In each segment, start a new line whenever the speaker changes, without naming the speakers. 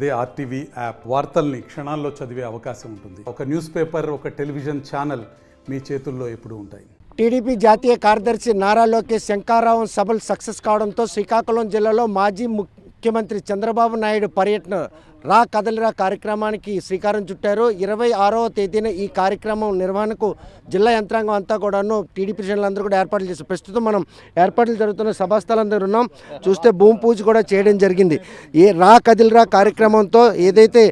అదే RTV app వార్తల్ని క్షణాల్లో చదివే అవకాశం ఉంటుంది. ఒక న్యూస్ పేపర్, ఒక టెలివిజన్ ఛానల్ మీ చేతుల్లో ఎప్పుడూ ఉంటాయి.
టీడీపీ జాతీయ కార్యదర్శి నారా లోకేష్ శంఖారావం సభలు సక్సెస్ కావడంతో శ్రీకాకుళం జిల్లాలో మాజీ ముఖ్యమంత్రి చంద్రబాబు నాయుడు పర్యటన రా కదలిరా కార్యక్రమానికి శ్రీకారం చుట్టారు. 26వ తేదీన ఈ కార్యక్రమం నిర్వహణకు జిల్లా యంత్రాంగం అంతా కూడాను టీడీపీ శ్రేణులందరూ కూడా ఏర్పాట్లు చేశారు. ప్రస్తుతం మనం ఏర్పాట్లు జరుగుతున్న సభాస్థలం దగ్గర ఉన్నాం. చూస్తే భూమి పూజ కూడా చేయడం జరిగింది. ఈ రా కదిలిరా కార్యక్రమంతో ఏదైతే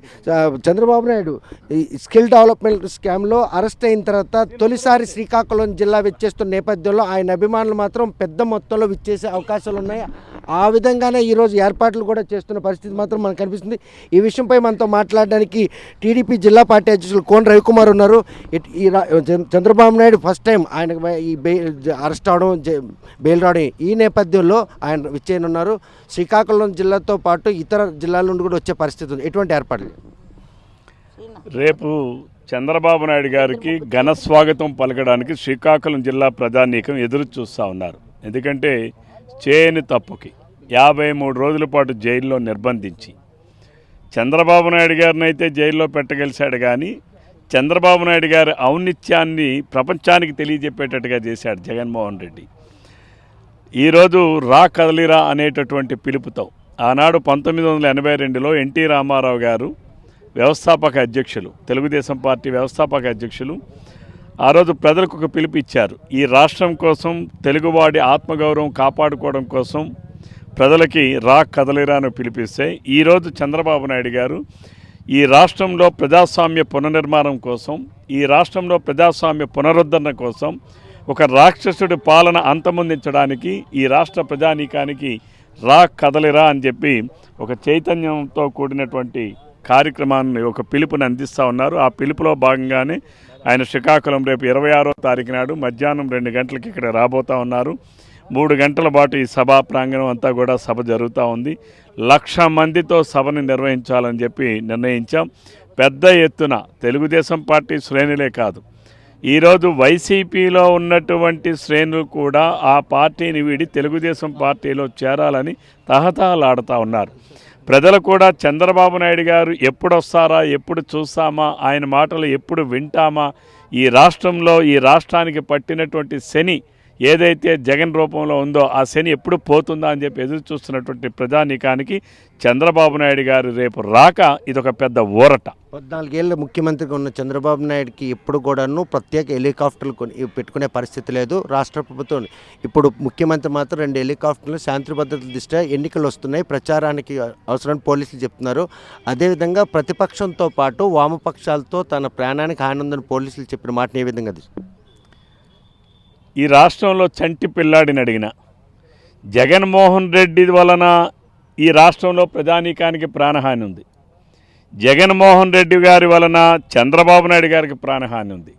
చంద్రబాబు నాయుడు ఈ స్కిల్ డెవలప్మెంట్ స్కామ్లో అరెస్ట్ అయిన తర్వాత తొలిసారి శ్రీకాకుళం జిల్లా విచ్చేస్తున్న నేపథ్యంలో ఆయన అభిమానులు మాత్రం పెద్ద మొత్తంలో విచ్చేసే అవకాశాలు ఉన్నాయి. ఆ విధంగానే ఈరోజు ఏర్పాట్లు కూడా చేస్తున్న పరిస్థితి మాత్రం మనకు కనిపిస్తుంది. ఈ విషయంపై మనతో మాట్లాడడానికి టీడీపీ జిల్లా పార్టీ అధ్యక్షులు కోన రవికుమార్ ఉన్నారు. చంద్రబాబు నాయుడు ఫస్ట్ టైం ఆయన ఈ అరెస్ట్ అవడం, బెయిల్ రావడం, ఈ నేపథ్యంలో ఆయన విచ్చేయనున్నారు. శ్రీకాకుళం జిల్లాతో పాటు ఇతర జిల్లాల నుండి కూడా వచ్చే పరిస్థితి ఉంది. ఎటువంటి ఏర్పాట్లు?
రేపు చంద్రబాబు నాయుడు గారికి ఘన స్వాగతం పలకడానికి శ్రీకాకుళం జిల్లా ప్రజానీకం ఎదురు చూస్తూ ఉన్నారు. ఎందుకంటే చేయని తప్పుకి 53 రోజుల పాటు జైల్లో నిర్బంధించి చంద్రబాబు నాయుడు గారిని అయితే జైల్లో పెట్టగలిశాడు, కానీ చంద్రబాబు నాయుడు గారి ఔన్నిత్యాన్ని ప్రపంచానికి తెలియజెప్పేటట్టుగా చేశాడు జగన్మోహన్ రెడ్డి. ఈరోజు రా కదలిరా అనేటటువంటి పిలుపుతో ఆనాడు 1982లో ఎన్టీ రామారావు గారు వ్యవస్థాపక అధ్యక్షులు, తెలుగుదేశం పార్టీ వ్యవస్థాపక అధ్యక్షులు ఆ రోజు ప్రజలకు ఒక పిలుపు ఇచ్చారు. ఈ రాష్ట్రం కోసం, తెలుగువాడి ఆత్మగౌరవం కాపాడుకోవడం కోసం ప్రజలకి రా కదలిరాను పిలిపిస్తే ఈరోజు చంద్రబాబు నాయుడు గారు ఈ రాష్ట్రంలో ప్రజాస్వామ్య పునర్నిర్మాణం కోసం, ఈ రాష్ట్రంలో ప్రజాస్వామ్య పునరుద్ధరణ కోసం, ఒక రాక్షసుడి పాలన అంతమొందించడానికి ఈ రాష్ట్ర ప్రజానీకానికి రా కదలిరా అని చెప్పి ఒక చైతన్యంతో కూడినటువంటి కార్యక్రమాన్ని, ఒక పిలుపుని అందిస్తూ ఉన్నారు. ఆ పిలుపులో భాగంగానే ఆయన శ్రీకాకుళం రేపు 26వ తారీఖు నాడు మధ్యాహ్నం 2 గంటలకి ఇక్కడ రాబోతూ ఉన్నారు. 3 గంటల పాటు ఈ సభా ప్రాంగణం అంతా కూడా సభ జరుగుతూ ఉంది. 1,00,000 మందితో సభని నిర్వహించాలని చెప్పి నిర్ణయించాం. పెద్ద ఎత్తున తెలుగుదేశం పార్టీ శ్రేణులే కాదు, ఈరోజు వైసీపీలో ఉన్నటువంటి శ్రేణులు కూడా ఆ పార్టీని వీడి తెలుగుదేశం పార్టీలో చేరాలని తహతహలాడుతూ ఉన్నారు. ప్రజలు కూడా చంద్రబాబు నాయుడు గారు ఎప్పుడు వస్తారా, ఎప్పుడు చూస్తామా, ఆయన మాటలు ఎప్పుడు వింటామా, ఈ రాష్ట్రంలో ఈ రాష్ట్రానికి పట్టినటువంటి శని ఏదైతే జగన్ రూపంలో ఉందో ఆ శని ఎప్పుడు పోతుందా అని చెప్పి ఎదురు చూస్తున్నటువంటి ప్రజానీకానికి చంద్రబాబు నాయుడు గారు రేపు రాక ఇదొక పెద్ద ఊరట.
14 ఏళ్ళ ముఖ్యమంత్రిగా ఉన్న చంద్రబాబు నాయుడుకి ఎప్పుడు కూడాను ప్రత్యేక హెలికాప్టర్లు పెట్టుకునే పరిస్థితి లేదు. రాష్ట్ర ప్రభుత్వం ఇప్పుడు ముఖ్యమంత్రి మాత్రం 2 హెలికాప్టర్లు శాంతి భద్రతల దృష్ట్యా ఎన్నికలు వస్తున్నాయి, ప్రచారానికి అవసరం పోలీసులు చెప్తున్నారు. అదేవిధంగా ప్రతిపక్షంతో పాటు వామపక్షాలతో తన ప్రాణానికి హాని పోలీసులు చెప్పిన మాటను ఏ విధంగా
ఈ రాష్ట్రంలో చంటి పిల్లాడిని అడిగిన జగన్మోహన్ రెడ్డి వలన ఈ రాష్ట్రంలో ప్రజానీకానికి ప్రాణహాని ఉంది, జగన్మోహన్ రెడ్డి గారి వలన చంద్రబాబు నాయుడు గారికి ప్రాణహాని ఉంది,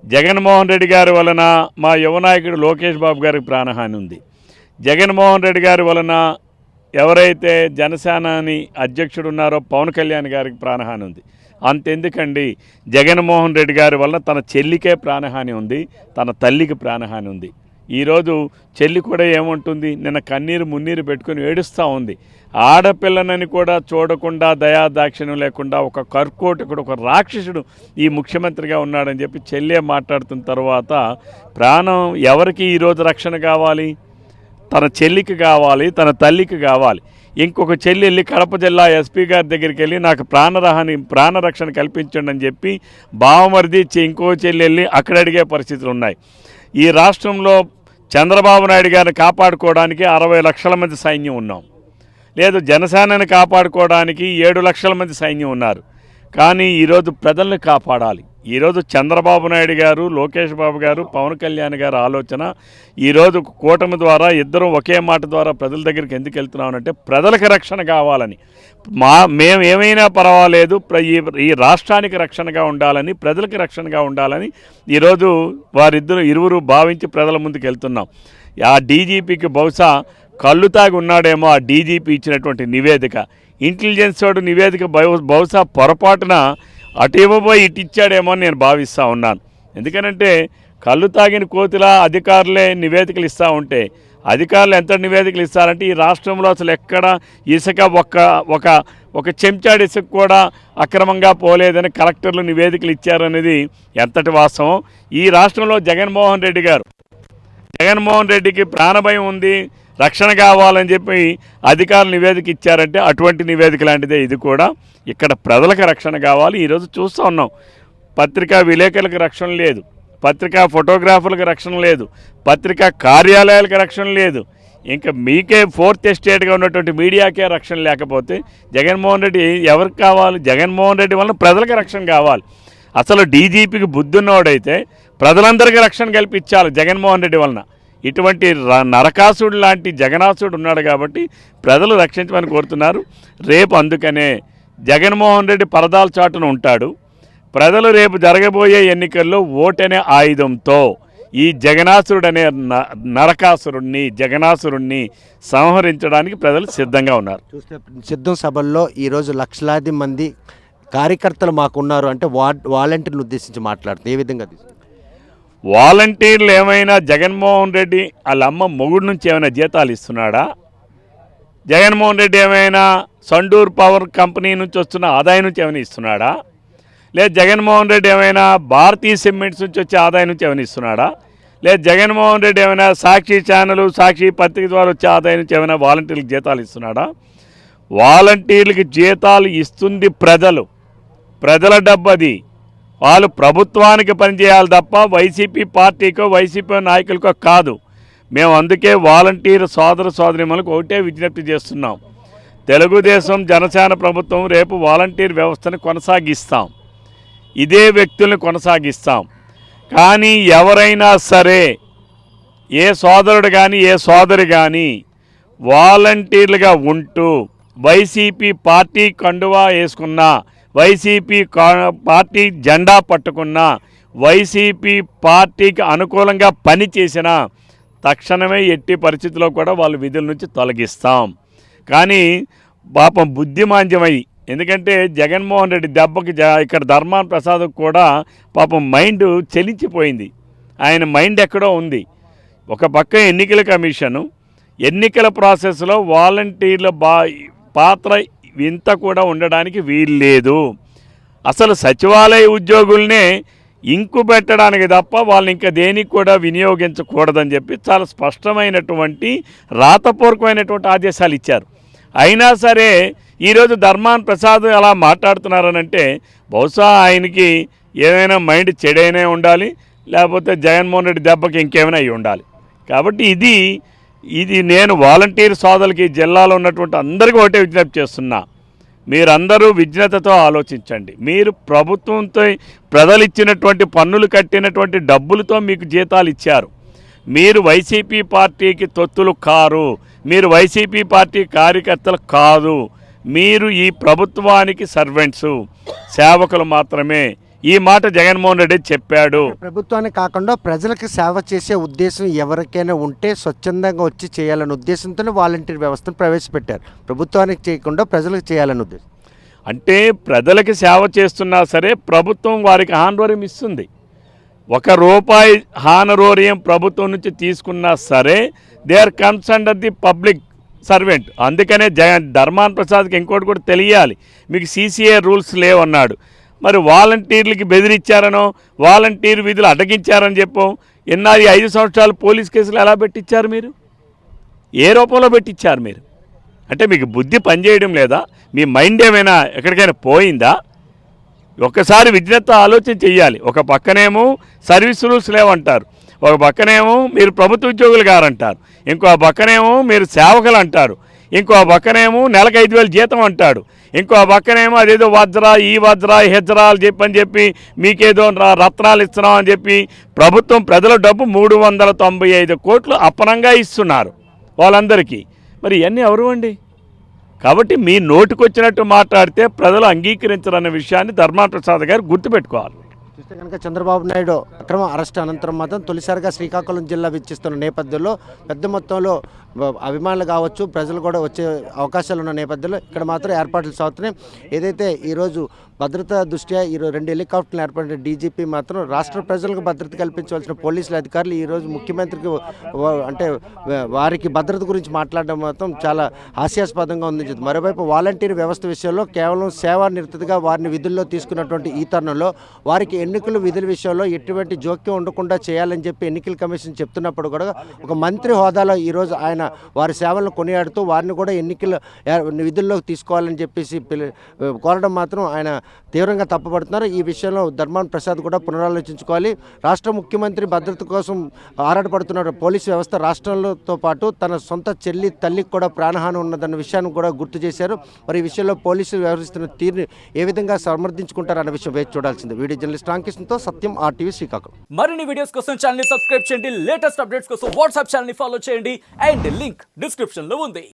జగన్మోహన్ రెడ్డి గారి వలన మా యువనాయకుడు లోకేష్ బాబు గారికి ప్రాణహాని ఉంది, జగన్మోహన్ రెడ్డి గారి వలన ఎవరైతే జనసేనాని అధ్యక్షుడు ఉన్నారో పవన్ కళ్యాణ్ గారికి ప్రాణహాని ఉంది. అంతెందుకండి, జగన్మోహన్ రెడ్డి గారి వలన తన చెల్లికే ప్రాణహాని ఉంది, తన తల్లికి ప్రాణహాని ఉంది. ఈరోజు చెల్లి కూడా ఏముంటుంది, నిన్న కన్నీరు మున్నీరు పెట్టుకుని ఏడుస్తూ ఉంది. ఆడపిల్లనని కూడా చూడకుండా, దయాదాక్షిణ్యం లేకుండా ఒక కర్కోటకుడు, ఒక రాక్షసుడు ఈ ముఖ్యమంత్రిగా ఉన్నాడని చెప్పి చెల్లె మాట్లాడుతున్న తర్వాత ప్రాణం ఎవరికి ఈరోజు రక్షణ కావాలి? తన చెల్లికి కావాలి, తన తల్లికి కావాలి. ఇంకొక చెల్లి వెళ్ళి కడప జిల్లా ఎస్పీ గారి దగ్గరికి వెళ్ళి నాకు ప్రాణరక్షణ కల్పించండి అని చెప్పి బావమరిది ఇచ్చి ఇంకో చెల్లి వెళ్ళి అక్కడ అడిగే పరిస్థితులు ఉన్నాయి. ఈ రాష్ట్రంలో చంద్రబాబు నాయుడు గారిని కాపాడుకోవడానికి 60 లక్షల మంది సైన్యం ఉన్నాం, లేదు జనసేనని కాపాడుకోవడానికి 7 లక్షల మంది సైన్యం ఉన్నారు. కానీ ఈరోజు ప్రజల్ని కాపాడాలి. ఈరోజు చంద్రబాబు నాయుడు గారు, లోకేష్ బాబు గారు, పవన్ కళ్యాణ్ గారు ఆలోచన ఈరోజు కూటమి ద్వారా ఇద్దరం ఒకే మాట ద్వారా ప్రజల దగ్గరికి ఎందుకు వెళ్తున్నామనంటే ప్రజలకు రక్షణ కావాలని, మేము ఏమైనా పర్వాలేదు ఈ రాష్ట్రానికి రక్షణగా ఉండాలని, ప్రజలకు రక్షణగా ఉండాలని ఈరోజు ఇరువురు భావించి ప్రజల ముందుకు వెళ్తున్నాం. ఆ డీజీపీకి బహుశా కళ్ళు తాగి ఉన్నాడేమో ఆ డీజీపీ ఇచ్చినటువంటి నివేదిక, ఇంటెలిజెన్స్ వాడు నివేదిక బహుశా పొరపాటున అటు ఇవ్వబోయి ఇటు ఇచ్చాడేమో అని నేను భావిస్తూ ఉన్నాను. ఎందుకనంటే కళ్ళు తాగిన కోతిలా అధికారులే నివేదికలు ఇస్తూ ఉంటే అధికారులు ఎంత నివేదికలు ఇస్తారంటే ఈ రాష్ట్రంలో అసలు ఎక్కడ ఇసుక ఒక ఒక చెంచాడు ఇసుక కూడా అక్రమంగా పోలేదని కలెక్టర్లు నివేదికలు ఇచ్చారనేది ఎంతటి వాస్తవం. ఈ రాష్ట్రంలో జగన్మోహన్ రెడ్డికి ప్రాణభయం ఉంది, రక్షణ కావాలని చెప్పి అధికారులు నివేదిక ఇచ్చారంటే అటువంటి నివేదిక లాంటిదే ఇది కూడా. ఇక్కడ ప్రజలకు రక్షణ కావాలి. ఈరోజు చూస్తూ ఉన్నాం, పత్రికా విలేకరులకు రక్షణ లేదు, పత్రికా ఫోటోగ్రాఫర్లకు రక్షణ లేదు, పత్రికా కార్యాలయాలకు రక్షణ లేదు, ఇంకా మీకే ఫోర్త్ ఎస్టేట్గా ఉన్నటువంటి మీడియాకే రక్షణ లేకపోతే జగన్మోహన్ రెడ్డి ఎవరికి కావాలి? జగన్మోహన్ రెడ్డి వలన ప్రజలకు రక్షణ కావాలి. అసలు డీజీపీకి బుద్ధున్నోడైతే ప్రజలందరికీ రక్షణ కల్పించాలి జగన్మోహన్ రెడ్డి వలన. ఇటువంటి నరకాసుడు లాంటి జగనాసుడు ఉన్నాడు కాబట్టి ప్రజలు రక్షించమని కోరుతున్నారు. రేపు అందుకనే జగన్మోహన్ రెడ్డి పరదాల చాటున ఉంటాడు. ప్రజలు రేపు జరగబోయే ఎన్నికల్లో ఓటనే ఆయుధంతో ఈ జగనాసురుడనే జగనాసురుణ్ణి సంహరించడానికి ప్రజలు సిద్ధంగా ఉన్నారు.
చూస్తే సిద్ధం సభల్లో ఈరోజు లక్షలాది మంది కార్యకర్తలు మాకున్నారు అంటే వాలంటీర్లు ఉద్దేశించి మాట్లాడుతుంది. ఏ విధంగా
వాలంటీర్లు ఏమైనా జగన్మోహన్ రెడ్డి వాళ్ళ అమ్మ మొగుడు నుంచి ఏమైనా జీతాలు ఇస్తున్నాడా? జగన్మోహన్ రెడ్డి ఏమైనా సండూర్ పవర్ కంపెనీ నుంచి వస్తున్న ఆదాయం నుంచి ఏమైనా ఇస్తున్నాడా? లేదు జగన్మోహన్ రెడ్డి ఏమైనా భారతీయ సిమెంట్స్ నుంచి వచ్చే ఆదాయం నుంచి ఏమైనా ఇస్తున్నాడా? లేదు జగన్మోహన్ రెడ్డి ఏమైనా సాక్షి ఛానల్, సాక్షి పత్రిక ద్వారా వచ్చే ఆదాయం నుంచి ఏమైనా వాలంటీర్లకు జీతాలు ఇస్తున్నాడా? వాలంటీర్లకి జీతాలు ఇస్తుంది ప్రజల డబ్బు అది. వాళ్ళు ప్రభుత్వానికి పనిచేయాలి తప్ప వైసీపీ పార్టీకో వైసీపీ నాయకులకో కాదు. మేము అందుకే వాలంటీర్ సోదరులకు ఒకటే విజ్ఞప్తి చేస్తున్నాం. తెలుగుదేశం జనసేన ప్రభుత్వం రేపు వాలంటీర్ వ్యవస్థను కొనసాగిస్తాం, ఇదే వ్యక్తుల్ని కొనసాగిస్తాం. కానీ ఎవరైనా సరే ఏ సోదరుడు కానీ ఏ సోదరి కానీ వాలంటీర్లుగా ఉంటూ వైసీపీ పార్టీ కండువా వేసుకున్నా, వైసీపీ పార్టీ జెండా పట్టుకున్నా, వైసీపీ పార్టీకి అనుకూలంగా పనిచేసిన తక్షణమే ఎట్టి పరిస్థితుల్లో కూడా వాళ్ళ విధుల నుంచి తొలగిస్తాం. కానీ పాపం బుద్ధిమాంద్యమై, ఎందుకంటే జగన్మోహన్ రెడ్డి దెబ్బకి ఇక్కడ ధర్మాన ప్రసాద్ కూడా పాపం మైండ్ చెలించిపోయింది. ఆయన మైండ్ ఎక్కడో ఉంది. ఒక పక్క ఎన్నికల కమిషను, ఎన్నికల ప్రాసెస్లో వాలంటీర్ల పాత్ర ఇంత కూడా ఉండడానికి వీల్లేదు. అసలు సచివాలయ ఉద్యోగుల్నే ఇంకు పెట్టడానికి తప్ప వాళ్ళని ఇంకా దేనికి కూడా వినియోగించకూడదని చెప్పి చాలా స్పష్టమైనటువంటి రాతపూర్వకమైనటువంటి ఆదేశాలు ఇచ్చారు. అయినా సరే ఈరోజు ధర్మాన ప్రసాద్ అలా మాట్లాడుతున్నారనంటే బహుశా ఆయనకి ఏదైనా మైండ్ చెడైనా ఉండాలి, లేకపోతే జగన్మోహన్ రెడ్డి దెబ్బకి ఇంకేమైనా అయి ఉండాలి. కాబట్టి ఇది నేను వాలంటీర్ సోదరులకి జిల్లాలో ఉన్నటువంటి అందరికీ ఒకటే విజ్ఞప్తి చేస్తున్నా, మీరందరూ విజ్ఞతతో ఆలోచించండి. మీరు ప్రభుత్వంతో ప్రజలు ఇచ్చినటువంటి పన్నులు కట్టినటువంటి డబ్బులతో మీకు జీతాలు ఇచ్చారు. మీరు వైసీపీ పార్టీకి తొత్తులు కారు, మీరు వైసీపీ పార్టీ కార్యకర్తలు కాదు, మీరు ఈ ప్రభుత్వానికి సర్వెంట్సు, సేవకులు మాత్రమే. ఈ మాట జగన్మోహన్ రెడ్డి చెప్పాడు.
ప్రభుత్వానికి కాకుండా ప్రజలకు సేవ చేసే ఉద్దేశం ఎవరికైనా ఉంటే స్వచ్ఛందంగా వచ్చి చేయాలనే ఉద్దేశంతోనే వాలంటీర్ వ్యవస్థను ప్రవేశపెట్టారు. ప్రభుత్వానికి చేయకుండా ప్రజలకు చేయాలనే ఉద్దేశం.
అంటే ప్రజలకి సేవ చేస్తున్నా సరే ప్రభుత్వం వారికి హానరోరియం ఇస్తుంది. ₹1 హానరోరియం ప్రభుత్వం నుంచి తీసుకున్నా సరే they are concerned the public servant. అందుకనే ధర్మాన ప్రసాద్కి ఇంకోటి కూడా తెలియాలి, మీకు CCA రూల్స్ లేవన్నాడు. మరి వాలంటీర్లకి బెదిరించారనో వాలంటీర్ విధులు అడ్డగించారని చెప్పో ఎన్నాళ్ళు 5 సంవత్సరాలు పోలీస్ కేసులు ఎలా పెట్టించారు? మీరు ఏ రూపంలో పెట్టించారు? మీరు అంటే మీకు బుద్ధి పనిచేయడం లేదా? మీ మైండ్ ఏమైనా ఎక్కడికైనా పోయిందా? ఒక్కసారి విజ్ఞత ఆలోచన చెయ్యాలి. ఒక పక్కనేమో సర్వీస్ రూల్స్ లేవంటారు, ఒక పక్కనేమో మీరు ప్రభుత్వ ఉద్యోగులు గారంటారు, ఇంకో పక్కనేమో మీరు సేవకులు అంటారు, ఇంకో పక్కనేమో నెలకు 5,000 జీతం అంటాడు, ఇంకో పక్కనేమో అదేదో వజ్ర హెజ్రా అని చెప్పి మీకేదో రత్నాలు ఇస్తున్నాం అని చెప్పి ప్రభుత్వం ప్రజల డబ్బు 395 కోట్లు అప్పనంగా ఇస్తున్నారు వాళ్ళందరికీ. మరి ఇవన్నీ ఎవరు అండి? కాబట్టి మీ నోటికొచ్చినట్టు మాట్లాడితే ప్రజలు అంగీకరించరన్న విషయాన్ని ధర్మాన ప్రసాద్ గారు గుర్తుపెట్టుకోవాలి.
చూస్తే కనుక చంద్రబాబు నాయుడు అక్రమ అరెస్ట్ అనంతరం మాత్రం తొలిసారిగా శ్రీకాకుళం జిల్లా విచ్చిస్తున్న నేపథ్యంలో పెద్ద మొత్తంలో అభిమానులు కావచ్చు, ప్రజలు కూడా వచ్చే అవకాశాలు ఉన్న నేపథ్యంలో ఇక్కడ మాత్రం ఏర్పాట్లు సాగుతున్నాయి. ఏదైతే ఈరోజు భద్రతా దృష్ట్యా ఈరోజు 2 హెలికాప్టర్లు ఏర్పడిన డీజీపీ మాత్రం రాష్ట్ర ప్రజలకు భద్రత కల్పించవలసిన పోలీసుల అధికారులు ఈరోజు ముఖ్యమంత్రికి అంటే వారికి భద్రత గురించి మాట్లాడడం మాత్రం చాలా హాస్యాస్పదంగా ఉంది. మరోవైపు వాలంటీర్ వ్యవస్థ విషయంలో కేవలం సేవా నిరతగా వారిని విధుల్లో తీసుకున్నటువంటి ఈ తరుణంలో వారికి ఎన్నికల విధుల విషయంలో ఎటువంటి జోక్యం ఉండకుండా చేయాలని చెప్పి ఎన్నికల కమిషన్ చెప్తున్నప్పుడు కూడా ఒక మంత్రి హోదాలో ఈరోజు ఆయన వారి సేవలను కొనియాడుతూ వారిని కూడా ఎన్నికల విధుల్లోకి తీసుకోవాలని చెప్పేసి కోరడం మాత్రం ఆయన తీవ్రంగా తప్పుపడుతున్నారు. ఈ విషయంలో ధర్మాన ప్రసాద్ కూడా పునరాలోచించుకోవాలి. రాష్ట్ర ముఖ్యమంత్రి భద్రత కోసం ఆరాటపడుతున్న పోలీసు వ్యవస్థ రాష్ట్రంతో పాటు తన సొంత చెల్లి తల్లికి కూడా ప్రాణహాని ఉన్నదన్న విషయాన్ని కూడా గుర్తు చేశారు. మరి ఈ విషయంలో పోలీసులు వ్యవహరిస్తున్న తీరుని ఏ విధంగా సమర్థించుకుంటారన్న విషయం వేచి చూడాల్సింది. వీడియో జర్నలిస్ట్ రామకృష్ణతో సత్యం, RTV శ్రీకాకుళం.
మరిన్ని వీడియోస్ కోసం ఛానల్ ని సబ్స్క్రైబ్ చేయండి. లేటెస్ట్ అప్డేట్స్ కోసం వాట్సాప్ ఛానల్ ని ఫాలో చేయండి. అండ్ లింక్ డిస్క్రిప్షన్ లో ఉంది.